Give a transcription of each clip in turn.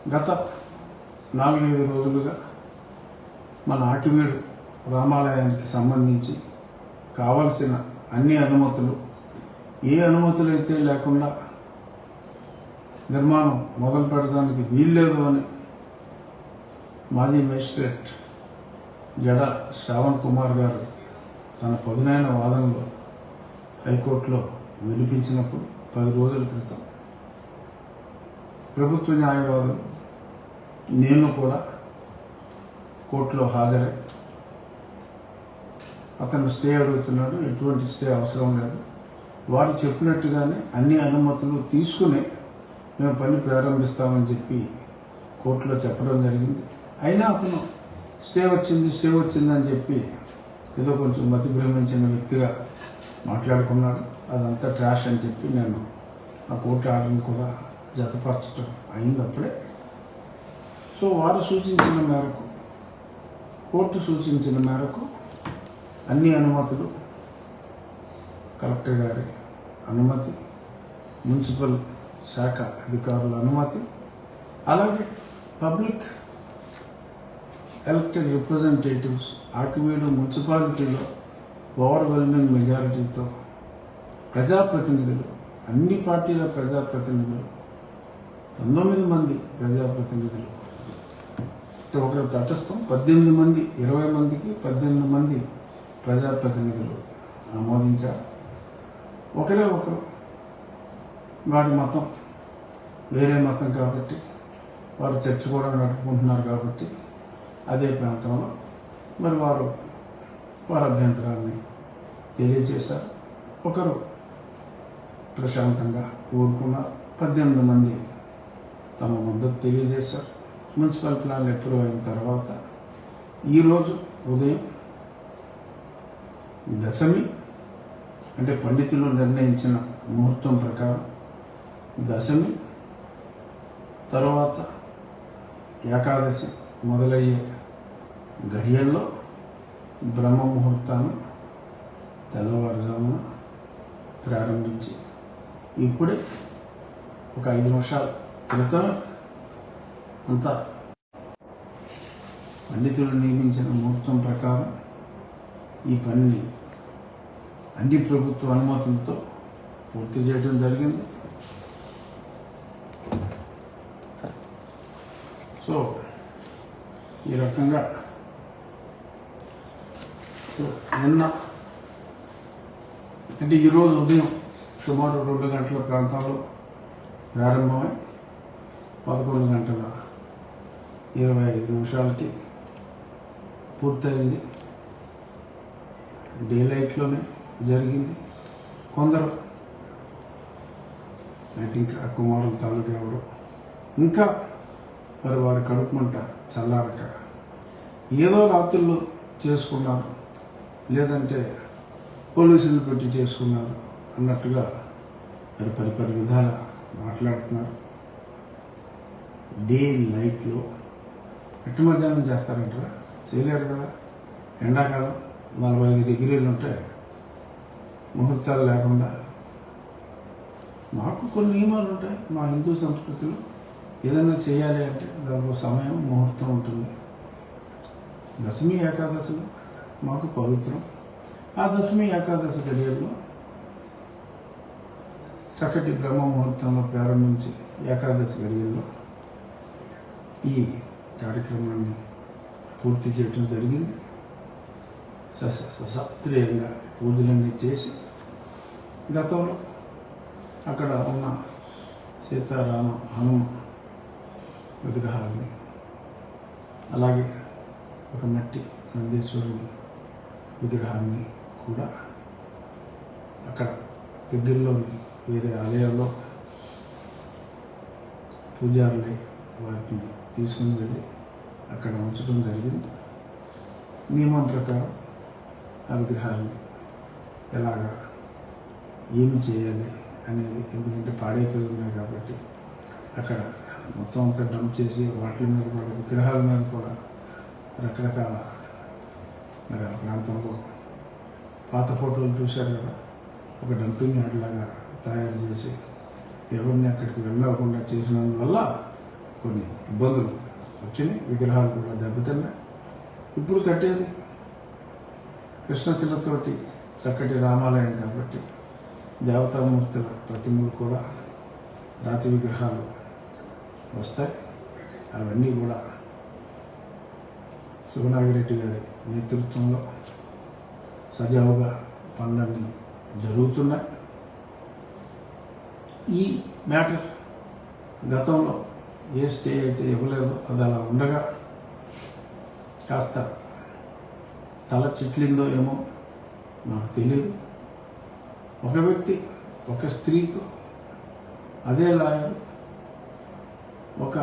గత 4-5 రోజులుగా మన ఆకివీడు రామాలయానికి సంబంధించి కావలసిన అన్ని అనుమతులు, ఏ అనుమతులు అయితే లేకుండా నిర్మాణం మొదలు పెట్టడానికి వీల్లేదు అని మాజీ మేజిస్ట్రేట్ జడ శ్రావణ్ కుమార్ గారు తన పదునైన వాదనలో హైకోర్టులో వినిపించినప్పుడు 10 రోజుల క్రితం ప్రభుత్వ న్యాయవాదులు నేను కూడా కోర్టులో హాజరై అతను స్టే అడుగుతున్నాడు. ఎటువంటి స్టే అవసరం లేదు, వారు చెప్పినట్టుగానే అన్ని అనుమతులు తీసుకుని మేము పని ప్రారంభిస్తామని చెప్పి కోర్టులో చెప్పడం జరిగింది. అయినా అతను స్టే వచ్చిందని చెప్పి ఏదో కొంచెం మతి భ్రమించిన వ్యక్తిగా మాట్లాడుకున్నాడు. అదంతా ట్రాష్ అని చెప్పి నేను ఆ కోర్టు ఆర్డర్ని కూడా జతపరచడం అయింది అప్పుడే. సో వారు సూచించిన మేరకు, కోర్టు సూచించిన మేరకు అన్ని అనుమతులు, కలెక్టర్ గారి అనుమతి, మున్సిపల్ శాఖ అధికారుల అనుమతి, అలాగే పబ్లిక్ ఎలక్టెడ్ రిప్రజెంటేటివ్స్ ఆకివీడు మున్సిపాలిటీలో ఓవర్వెల్మింగ్ మెజారిటీతో ప్రజాప్రతినిధులు, అన్ని పార్టీల ప్రజాప్రతినిధులు, 19 మంది ప్రజాప్రతినిధులు, ఒకరు తటస్థం 18 మంది, 20 మందికి 18 మంది ప్రజాప్రతినిధులు ఆమోదించారు. ఒకరే ఒకరు వారి మతం వేరే మతం కాబట్టి, వారు చర్చ కూడా నడుపుకుంటున్నారు కాబట్టి అదే ప్రాంతంలో మరి వారి అభ్యంతరాన్ని తెలియజేశారు. ఒకరు ప్రశాంతంగా ఊరుకున్నారు. 18 మంది తమ మద్దతు తెలియజేశారు. మున్సిపల్ ప్లాన్ అప్రూవ్ అయిన తర్వాత ఈరోజు ఉదయం దశమి, అంటే పండితులు నిర్ణయించిన ముహూర్తం ప్రకారం దశమి తర్వాత ఏకాదశి మొదలయ్యే గడియల్లో బ్రహ్మ ముహూర్తాన్ని తెల్లవారుజామున ప్రారంభించి ఇప్పుడే ఒక 5 నిమిషాల క్రితం అంతా పండితులు నియమించిన ముహూర్తం ప్రకారం ఈ పనిని అన్ని ప్రభుత్వ అనుమతులతో పూర్తి చేయడం జరిగింది. సో ఈ రకంగా నిన్న అంటే ఈరోజు ఉదయం సుమారు 2 గంటల ప్రాంతంలో ప్రారంభమై 11:25 పూర్తయింది. డే లైట్లోనే జరిగింది. కొందరు ఐ థింక్ ఆ కుమారుల తాలూకా ఎవరు ఇంకా మరి వారి కడుపు మంట చల్లారక ఏదో రాత్రుల్లో చేసుకున్నారు, లేదంటే పోలీసులు పెట్టి చేసుకున్నారు అన్నట్టుగా మరి పరిపరి విధాల మాట్లాడుతున్నారు. డే లైట్లో ఎట్టు మధ్యాహ్నం చేస్తారంటారా? చేయలేరు కదా. ఎండాకాలం 45 డిగ్రీలు ఉంటాయి, ముహూర్తాలు లేకుండా. మాకు కొన్ని నియమాలు ఉంటాయి మా హిందూ సంస్కృతిలో. ఏదైనా చేయాలి అంటే దానిలో సమయం, ముహూర్తం ఉంటుంది. దశమి ఏకాదశులు మాకు పవిత్రం. ఆ దశమి ఏకాదశి గడియల్లో చక్కటి బ్రహ్మ ముహూర్తంలో ప్రారంభించి ఏకాదశి గడియల్లో ఈ కార్యక్రమాన్ని పూర్తి చేయడం జరిగింది. శాస్త్రీయంగా పూజలన్నీ చేసి గతంలో అక్కడ ఉన్న సీతారామ హనుమ విగ్రహాలని, అలాగే ఒక మట్టి నందీశ్వరుని విగ్రహాన్ని కూడా అక్కడ దగ్గరలోని వేరే ఆలయాల్లో పూజారులై వాటిని తీసుకుని వెళ్ళి అక్కడ ఉంచడం జరిగింది. నియమం ప్రకారం ఆ విగ్రహాన్ని ఎలాగా ఏమి చేయాలి అనేది, ఎందుకంటే పాడైపోయి ఉన్నాయి కాబట్టి అక్కడ మొత్తం అంతా డంప్ చేసి వాటి మీద కూడా, విగ్రహాల మీద కూడా రకరకాల మరి ఆ ప్రాంతంలో పాత ఫోటోలు చూశారు కదా, ఒక డంపింగ్ యార్డ్ లాగా తయారు చేసి ఎవరిని అక్కడికి వెళ్ళకుండా చేసినందువల్ల కొన్ని ఇబ్బందులు వచ్చినాయి, విగ్రహాలు కూడా దెబ్బతిన్నాయి. ఇప్పుడు కట్టేది కృష్ణశిలతోటి చక్కటి రామాలయం కాబట్టి దేవతామూర్తుల ప్రతిమలు కూడా రాతి విగ్రహాలు వస్తాయి. అవన్నీ కూడా శివనాగిరెడ్డి గారి నేతృత్వంలో సజావుగా పనులన్నీ జరుగుతున్నాయి. ఈ మ్యాటర్ గతంలో ఏ స్టే అయితే ఇవ్వలేదో అది అలా ఉండగా కాస్త తల చిట్లిందో ఏమో నాకు తెలియదు. ఒక వ్యక్తి ఒక స్త్రీతో, అదే లాయర్ ఒక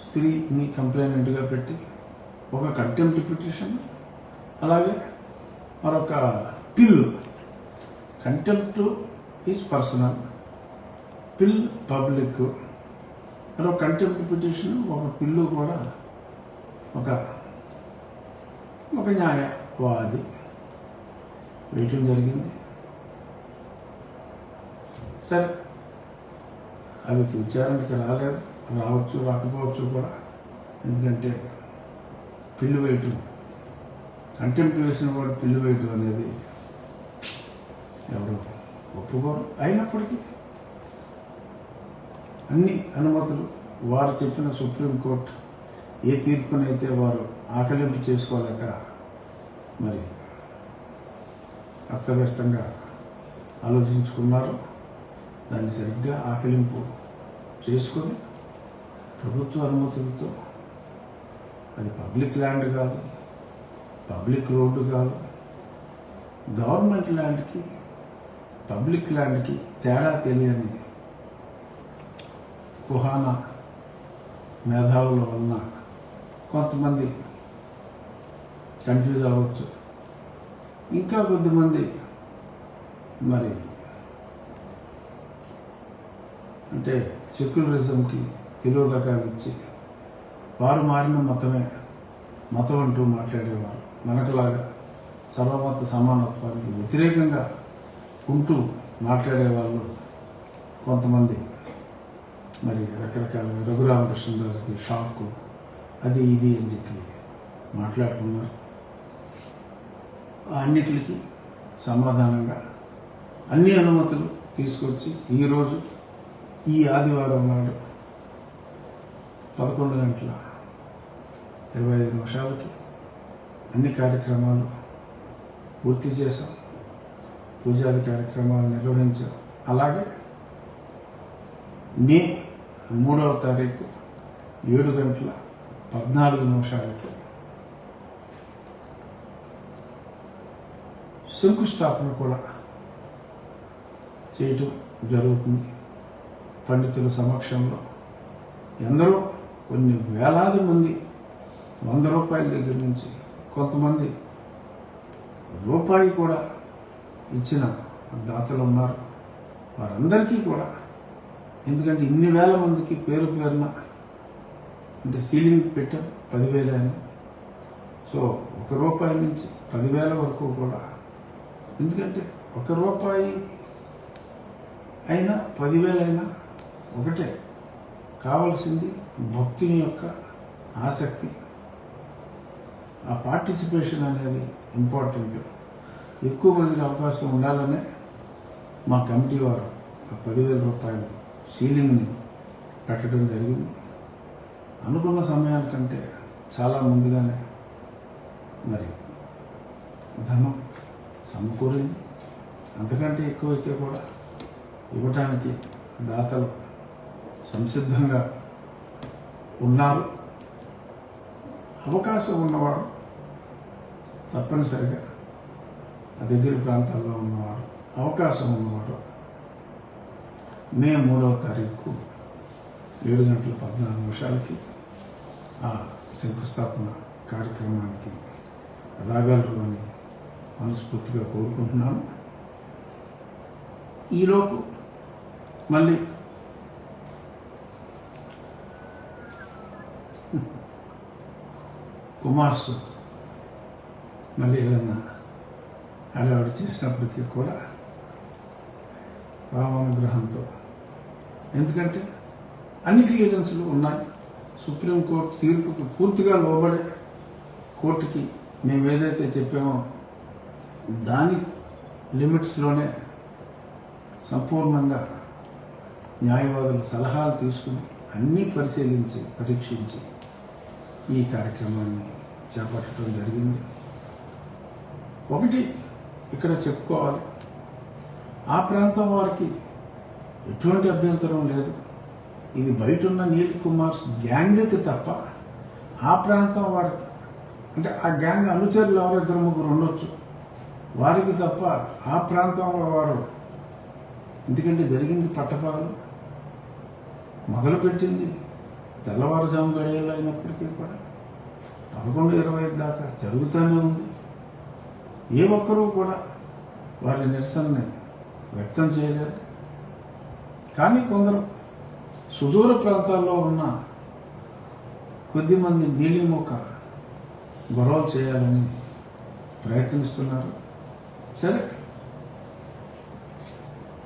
స్త్రీని కంప్లైనెంట్గా పెట్టి ఒక కంటెంప్ట్ పిటిషన్, అలాగే మరొక పిల్లు, కంటెంప్ట్ ఈజ్ పర్సనల్, పిల్ పబ్లిక్, మరొక కంటెంప్ట్ పిటిషన్, ఒక పిల్లు కూడా ఒక న్యాయవాది వేయటం జరిగింది. సరే, అవి విచారణకి రావచ్చు రాకపోవచ్చు కూడా. ఎందుకంటే పిల్లు వేయటం, కంటెంప్ట్ వేసిన వాడు పిల్లు వేయటం అనేది ఎవరు ఒప్పుకోరు. అయినప్పటికీ అన్ని అనుమతులు వారు చెప్పిన సుప్రీంకోర్టు ఏ తీర్పునైతే వారు ఆకలింపు చేసుకోలేక మరి అస్తవ్యస్తంగా ఆలోచించుకున్నారు, దాన్ని సరిగ్గా ఆకలింపు చేసుకొని ప్రభుత్వ అనుమతులతో, అది పబ్లిక్ ల్యాండ్ కాదు, పబ్లిక్ రోడ్డు కాదు, గవర్నమెంట్ ల్యాండ్కి పబ్లిక్ ల్యాండ్కి తేడా తెలియని కుహానా మేధావుల వలన కొంతమంది కన్ఫ్యూజ్ అవ్వచ్చు. ఇంకా కొద్దిమంది మరి అంటే సెక్యులరిజంకి తిరోధకాలు ఇచ్చి వారు మారిన మతం అంటూ మాట్లాడేవారు. మనకులాగా సర్వమత సమానత్వానికి వ్యతిరేకంగా ఉంటూ మాట్లాడేవాళ్ళు కొంతమంది మరి రకరకాల రఘురామకృష్ణదాస్కి షాక్, అది ఇది అని చెప్పి మాట్లాడుకున్నారు. అన్నిటికీ సమాధానంగా అన్ని అనుమతులు తీసుకొచ్చి ఈరోజు ఈ ఆదివారం నాడు 11:25 అన్ని కార్యక్రమాలు పూర్తి చేశాం, పూజాది కార్యక్రమాలు నిర్వహించాం. అలాగే మే 3వ తారీఖు 7:14 శంకుస్థాపన కూడా చేయటం జరుగుతుంది. పండితుల సమక్షంలో ఎందరో కొన్ని వేలాది మంది 100 రూపాయల దగ్గర నుంచి కొంతమంది రూపాయి కూడా ఇచ్చిన దాతలు ఉన్నారు. వారందరికీ కూడా, ఎందుకంటే ఇన్ని వేల మందికి పేరు పేరున అంటే సీలింగ్ పెట్టాం 10,000 అని. సో 1 రూపాయి నుంచి 10,000 వరకు కూడా, ఎందుకంటే 1 రూపాయి అయినా 10,000 అయినా ఒకటే. కావలసింది భక్తుని యొక్క ఆసక్తి, ఆ పార్టిసిపేషన్ అనేది ఇంపార్టెంట్. ఎక్కువ మందికి అవకాశం ఉండాలనే మా కమిటీ వారు 10,000 రూపాయలు సీలింగ్ని పెట్టడం జరిగింది. అనుకున్న సమయానికంటే చాలా ముందుగానే మరి ధనం సమకూరింది. అంతకంటే ఎక్కువైతే కూడా ఇవ్వటానికి దాతలు సంసిద్ధంగా ఉన్నారు. అవకాశం ఉన్నవాడు తప్పనిసరిగా ఆ దగ్గర ప్రాంతాల్లో ఉన్నవాడు, అవకాశం ఉన్నవాడు మే 3వ తారీఖు 7:14 ఆ శంకుస్థాపన కార్యక్రమానికి రాగలరు అని మనస్ఫూర్తిగా కోరుకుంటున్నాను. ఈలోపు మళ్ళీ కుమార్స్ మళ్ళీ ఏదైనా హడావిడి చేసినప్పటికీ కూడా రామానుగ్రహంతో, ఎందుకంటే అన్ని క్లియరెన్స్లు ఉన్నాయి. సుప్రీంకోర్టు తీర్పుకి పూర్తిగా లోబడే కోర్టుకి మేము ఏదైతే చెప్పామో దాని లిమిట్స్లోనే సంపూర్ణంగా న్యాయవాదుల సలహాలు తీసుకుని అన్నీ పరిశీలించి పరీక్షించి ఈ కార్యక్రమాన్ని చేపట్టడం జరిగింది. ఒకటి ఇక్కడ చెప్పుకోవాలి, ఆ ప్రాంతం వారికి ఎటువంటి అభ్యంతరం లేదు. ఇది బయట ఉన్న నీల్ కుమార్స్ గ్యాంగ్కి తప్ప ఆ ప్రాంతం వారికి, అంటే ఆ గ్యాంగ్ అనుచరులు ఎవరో 2-3 ఉండొచ్చు, వారికి తప్ప ఆ ప్రాంతంలో వారు, ఎందుకంటే జరిగింది పట్టపగలు, మొదలుపెట్టింది తెల్లవారుజాము గడియలు అయినప్పటికీ కూడా 11:25 దాకా జరుగుతూనే ఉంది. ఏ ఒక్కరూ కూడా వారి నిరసనని వ్యక్తం చేయలేరు. కానీ కొందరు సుదూర ప్రాంతాల్లో ఉన్న కొద్దిమంది నీలిముఖ గొడవలు చేయాలని ప్రయత్నిస్తున్నారు. సరే,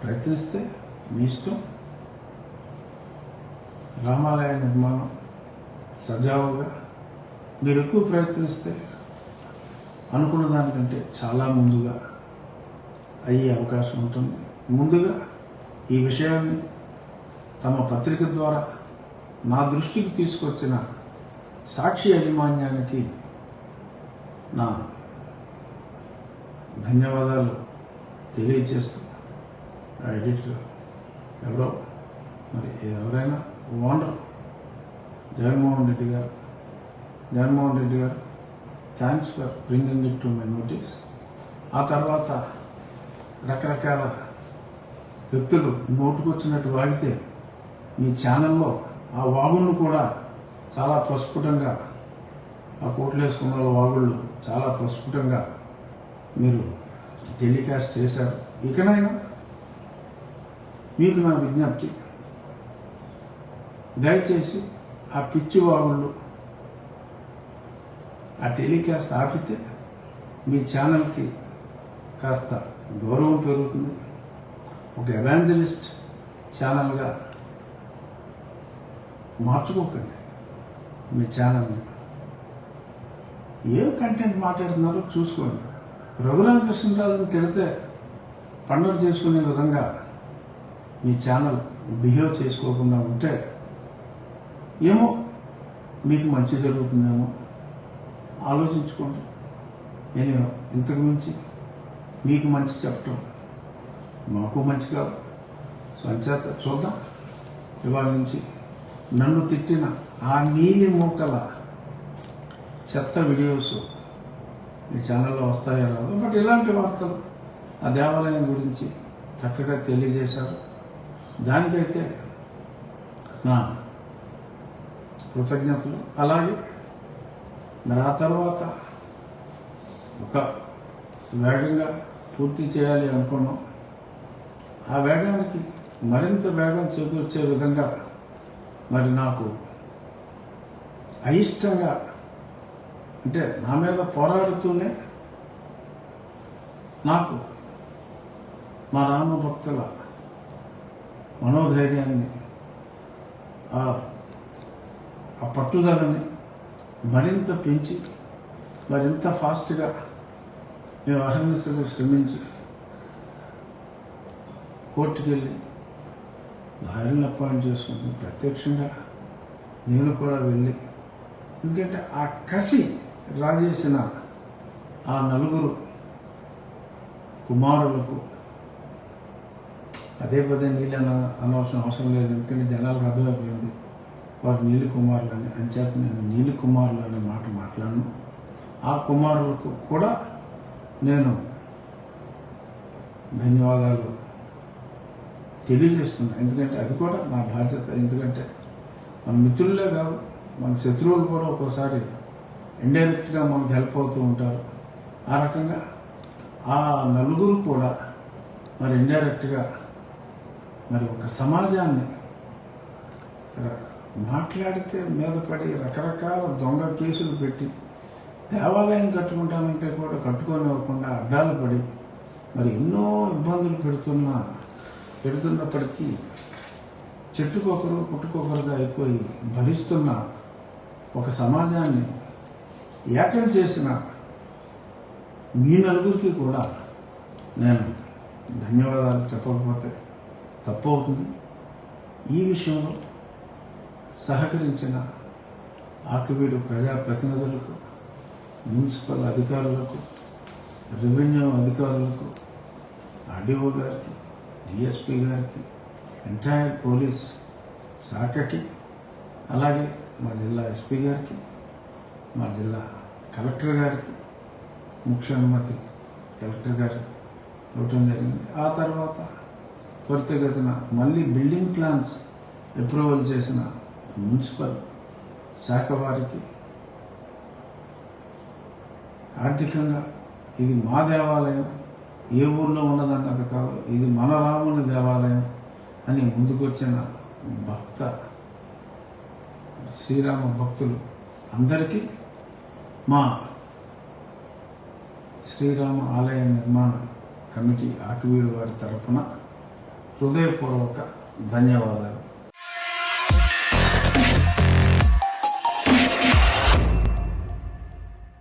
ప్రయత్నిస్తే మీ ఇష్టం. రామాలయ నిర్మాణం సజావుగా మీరు ఎక్కువ ప్రయత్నిస్తే అనుకున్న దానికంటే చాలా ముందుగా అయ్యే అవకాశం ఉంటుంది. ముందుగా ఈ విషయాన్ని తమ పత్రిక ద్వారా నా దృష్టికి తీసుకొచ్చిన సాక్షి యాజమాన్యానికి నా ధన్యవాదాలు తెలియజేస్తూ, ఆ ఎడిటర్ ఎవరో మరి ఎవరైనా ఓనర్ జగన్మోహన్ రెడ్డి గారు thanks for bringing it to my notice. ఆ తర్వాత రకరకాల వ్యక్తులు నోటుకొచ్చినట్టు వాగితే మీ ఛానల్లో ఆ వాగుళ్ళు కూడా చాలా ప్రస్ఫుటంగా, ఆ కోట్లు వేసుకున్న వాగుళ్ళు చాలా ప్రస్ఫుటంగా మీరు టెలికాస్ట్ చేశారు. ఇకనైనా మీకు నా విజ్ఞప్తి, దయచేసి ఆ పిచ్చి వాగుళ్ళు ఆ టెలికాస్ట్ ఆపితే మీ ఛానల్కి కాస్త గౌరవం పెరుగుతుంది. ఒక ఎవాంజలిస్ట్ ఛానల్గా మార్చుకోకండి మీ ఛానల్ని. ఏం కంటెంట్ మాట్లాడుతున్నారో చూసుకోండి. రఘురామకృష్ణరాజుని తిడితే పండుగ చేసుకునే విధంగా మీ ఛానల్ బిహేవ్ చేసుకోకుండా ఉంటే ఏమో మీకు మంచి జరుగుతుందేమో ఆలోచించుకోండి. నేను ఇంతకు మించి మీకు మంచి చెప్పటం మాకు మంచి కాదు. సంచేత చూద్దాం, ఇవాళ నుంచి నన్ను తిట్టిన ఆ నీలి మూకల చెత్త వీడియోస్ మీ ఛానల్లో వస్తాయో రాదు. బట్ ఇలాంటి వార్తలు ఆ దేవాలయం గురించి చక్కగా తెలియజేశారు. దానికైతే నా కృతజ్ఞతలు. అలాగే మరి ఆ తర్వాత ఒక వేగంగా పూర్తి చేయాలి అనుకున్నాం. ఆ వేగానికి మరింత వేగం చేకూర్చే విధంగా మరి నాకు అయిష్టంగా, అంటే నా మీద పోరాడుతూనే నాకు మా రామ భక్తుల మనోధైర్యాన్ని, ఆ పట్టుదలని మరింత పెంచి మరింత ఫాస్ట్గా మేము అహర్నిశలు శ్రమించి కోర్టుకు వెళ్ళి లాయర్ని అపాయింట్ చేసుకుని ప్రత్యక్షంగా నేను కూడా వెళ్ళి, ఎందుకంటే ఆ కసి రాజేసిన ఆ 4 కుమారులకు పదే నీళ్ళు అనవసరం అవసరం లేదు. ఎందుకంటే జనాలకు అర్థమైపోయింది వారు నీలి కుమారులని. అంచేత నేను నీలి కుమారులు అనే మాట మాట్లాడను. ఆ కుమారులకు కూడా నేను ధన్యవాదాలు తెలియజేస్తున్నాను. ఎందుకంటే అది కూడా నా బాధ్యత. ఎందుకంటే మన మిత్రులే కాదు, మన శత్రువులు కూడా ఒక్కోసారి ఇండైరెక్ట్గా మనకు హెల్ప్ అవుతూ ఉంటారు. ఆ రకంగా ఆ 4 కూడా మరి ఇండైరెక్ట్గా మరి ఒక సమాజాన్ని మాట్లాడితే మీద పడి రకరకాల దొంగ కేసులు పెట్టి దేవాలయం కట్టుకుంటానంటే కూడా కట్టుకోనివ్వకుండా అడ్డాలు పడి మరి ఎన్నో ఇబ్బందులు పెడుతున్నప్పటికీ చెట్టుకొకరు పుట్టుకొకరుగా అయిపోయి భరిస్తున్న ఒక సమాజాన్ని ఏకం చేసిన మీ నలుగురికి కూడా నేను ధన్యవాదాలు చెప్పకపోతే తప్పు అవుతుంది. ఈ విషయంలో సహకరించిన ఆకివీడు ప్రజాప్రతినిధులకు, మున్సిపల్ అధికారులకు, రెవెన్యూ అధికారులకు, ఆర్డీఓ గారికి, డిఎస్పీ గారికి, ఎంటైర్ పోలీస్ శాఖకి, అలాగే మా జిల్లా ఎస్పీ గారికి, మా జిల్లా కలెక్టర్ గారికి ముఖ్య అనుమతి కలెక్టర్ గారు ఇవ్వటం జరిగింది. ఆ తర్వాత త్వరితగతిన మళ్ళీ బిల్డింగ్ ప్లాన్స్ అప్రూవల్ చేసిన మున్సిపల్ శాఖ వారికి ఆర్థికంగా ఇది మా దేవాలయం, ఏ ఊర్లో ఉన్నదన్నది కాదు, ఇది మన రాముని దేవాలయం అని ముందుకొచ్చిన భక్త శ్రీరామ భక్తులు అందరికీ మా శ్రీరామ ఆలయ నిర్మాణ కమిటీ ఆకివీడు వారి తరఫున హృదయపూర్వక ధన్యవాదాలు.